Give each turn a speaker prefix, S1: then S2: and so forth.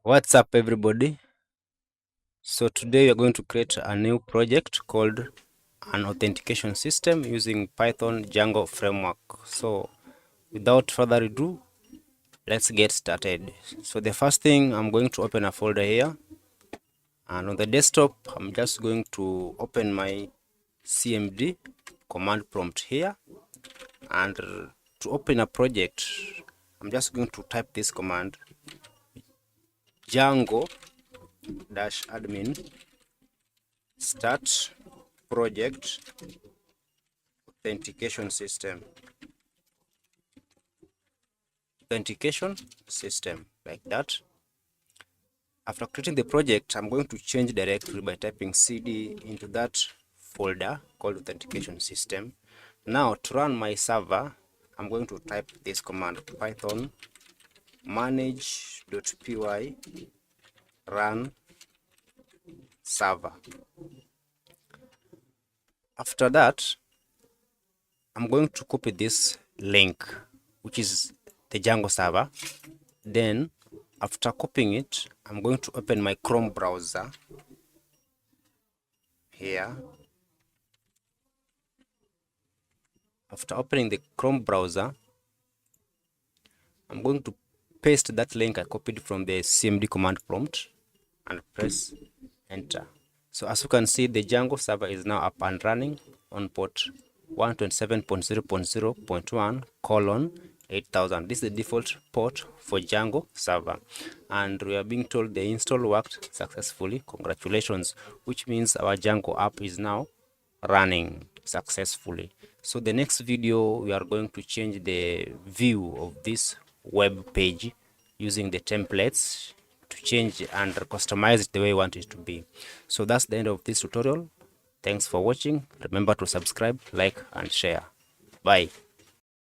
S1: What's up, everybody? So today we are going to create a new project called an authentication system using Python Django framework. So without further ado, let's get started. So the first thing, I'm going to open a folder here, and on the desktop I'm just going to open my cmd command prompt here, and to open a project I'm just going to type this command: Django -admin start project authentication system, like that. After creating the project, I'm going to change directory by typing cd into that folder called authentication system. Now to run my server, I'm going to type this command: python manage.py run server. After that, I'm going to copy this link, which is the Django server. Then after copying it, I'm going to open my Chrome browser here. After opening the Chrome browser, I'm going to paste that link I copied from the cmd command prompt and press enter. So as you can see, the Django server is now up and running on port 127.0.0.1:8000. This is the default port for Django server, and we are being told the install worked successfully. Congratulations, which means our Django app is now running successfully. So the next video, we are going to change the view of this web page using the templates to change and customize it the way we want it to be. So that's the end of this tutorial. Thanks for watching. Remember to subscribe, like, and share. Bye.